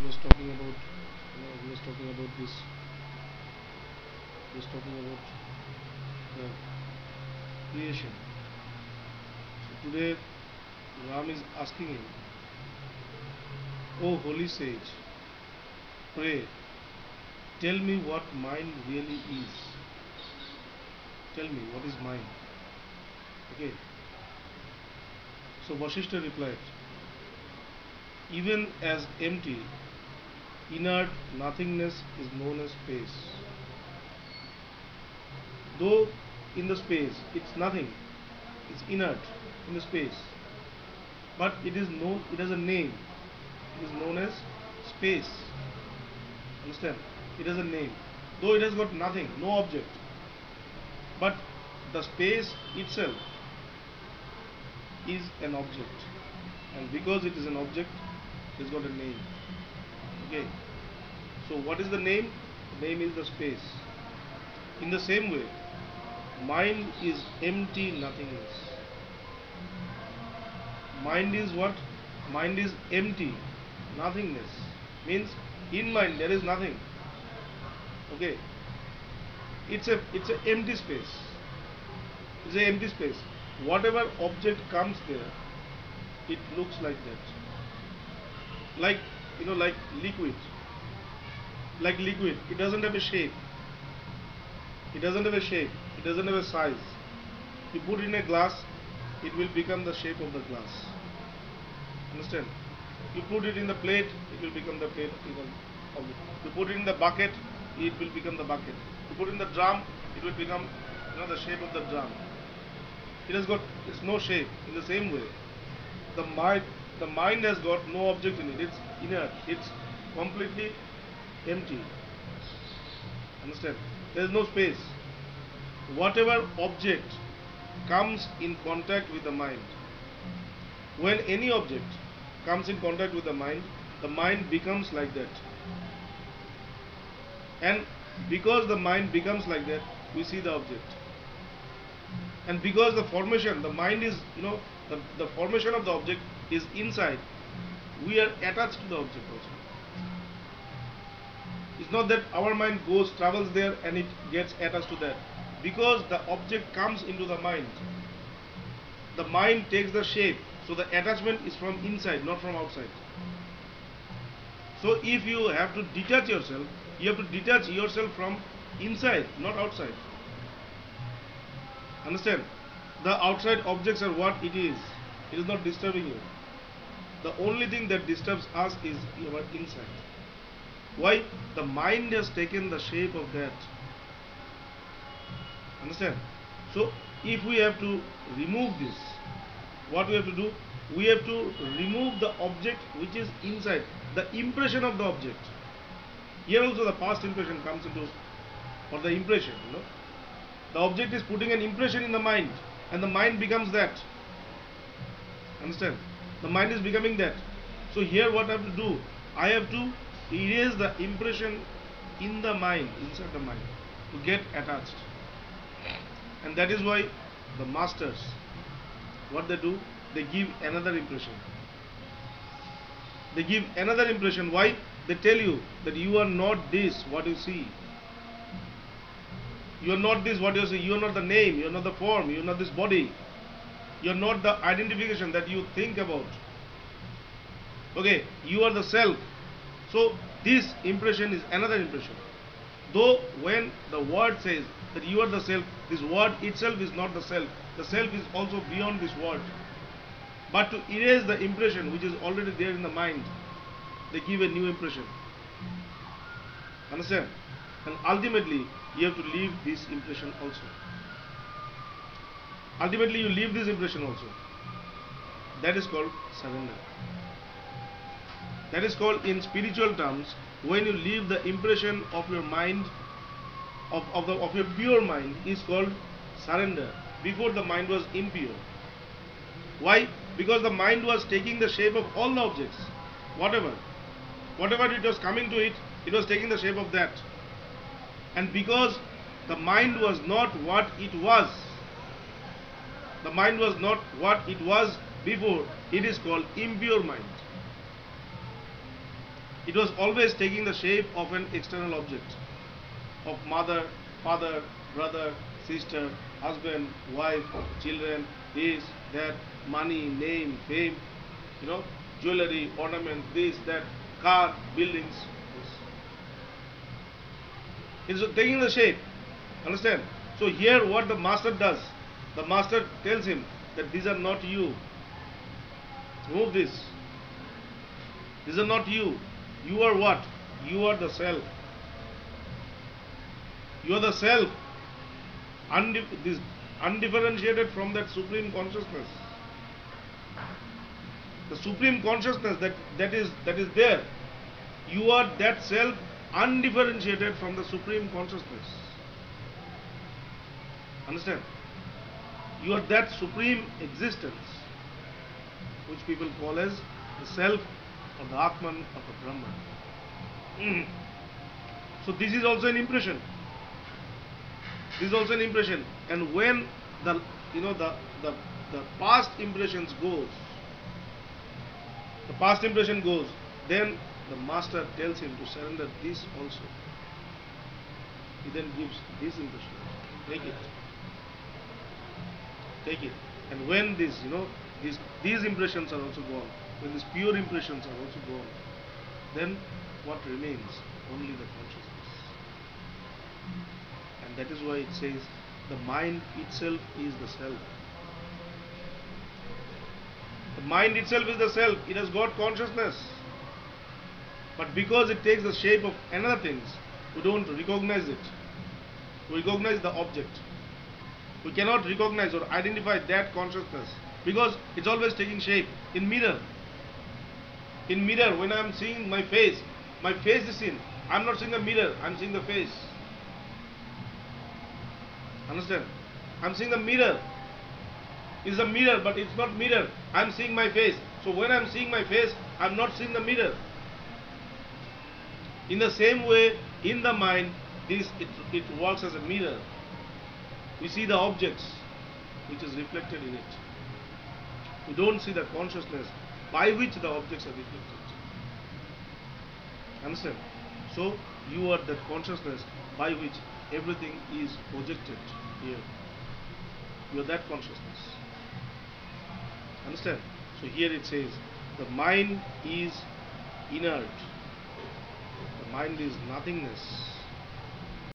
was talking about, he was talking about this. He was talking about the creation. So today, Ram is asking him, "O holy sage, pray, tell me what mind really is. Tell me what is mind." Okay. So Vasistha replied, "Even as empty, inert nothingness is known as space. Though in the space it's nothing, it's inert in the space, but it is known, it has a name. It is known as space. Understand? It has a name. Though it has got nothing, no object, but the space itself is an object, and because it is an object, it has got a name. Okay. So what is the name? The name is the space. In the same way, mind is empty nothingness. Mind is what? Mind is empty nothingness. Means in mind there is nothing. Okay. It's a empty space. It's an empty space. Whatever object comes there, it looks like that. Like like liquid. Like liquid. It doesn't have a shape. It doesn't have a shape. It doesn't have a size. You put it in a glass, it will become the shape of the glass. Understand? You put it in the plate, it will become the plate. You put it in the bucket, it will become the bucket. You put it in the drum, it will become the shape of the drum. It's no shape. In the same way, the mind has got no object in it. It's inert. It's completely empty. Understand? There is no space. Whatever object comes in contact with the mind, when any object comes in contact with the mind becomes like that. And because the mind becomes like that, we see the object. And because the formation, the mind is, the formation of the object is inside, we are attached to the object also. It's not that our mind travels there and it gets attached to that. Because the object comes into the mind takes the shape. So the attachment is from inside, not from outside. So if you have to detach yourself, you have to detach yourself from inside, not outside. Understand? The outside objects are what it is. It is not disturbing you. The only thing that disturbs us is your inside. Why? The mind has taken the shape of that. Understand? So if we have to remove this, what we have to do? We have to remove the object which is inside, the impression of the object. Here also the past impression comes into, or the impression, The object is putting an impression in the mind, and the mind becomes that. Understand? The mind is becoming that. So here what I have to do? I have to erase the impression in the mind, inside the mind, to get attached. And that is why the masters, what they do? They give another impression. They give another impression. Why? They tell you that you are not this, what you see. You are not this, what you see. You are not the name, you are not the form, you are not this body. You are not the identification that you think about. Okay, you are the self. So this impression is another impression. Though when the word says that you are the self, this word itself is not the self. The self is also beyond this word. But to erase the impression which is already there in the mind, they give a new impression. Understand? And ultimately, you have to leave this impression also. Ultimately, you leave this impression also. That is called surrender. That is called, in spiritual terms, when you leave the impression of your mind, of your pure mind, is called surrender. Before, the mind was impure. Why? Because the mind was taking the shape of all the objects. Whatever it was coming to it, it was taking the shape of that. And because the mind was not what it was, the mind was not what it was before, it is called impure mind. It was always taking the shape of an external object, of mother, father, brother, sister, husband, wife, children, this, that, money, name, fame, jewelry, ornament, this, that, car, buildings. It's taking the shape. Understand? So here what the master does, the master tells him that these are not you. Remove this. These are not you. You are what? You are the self. You are the self, undifferentiated from that supreme consciousness. The supreme consciousness that is there. You are that self, undifferentiated from the supreme consciousness. Understand? You are that supreme existence, which people call as the self or the Atman or the Brahman. So this is also an impression. This is also an impression. And when the past impressions goes, then the master tells him to surrender this also. He then gives this impression. Take it. Take it. And when these impressions are also gone, when these pure impressions are also gone, then what remains? Only the consciousness. And that is why it says the mind itself is the self. The mind itself is the self. It has got consciousness. But because it takes the shape of another things, we don't recognize it. We recognize the object. We cannot recognize or identify that consciousness because it's always taking shape. In mirror, when I am seeing my face is seen. I am not seeing the mirror, I am seeing the face. Understand? I am seeing the mirror. It's a mirror, but it's not mirror. I am seeing my face. So when I am seeing my face, I am not seeing the mirror. In the same way, in the mind, it works as a mirror. We see the objects which is reflected in it. We don't see the consciousness by which the objects are reflected. Understand? So you are that consciousness by which everything is projected here. You are that consciousness. Understand? So here it says the mind is inert. The mind is nothingness.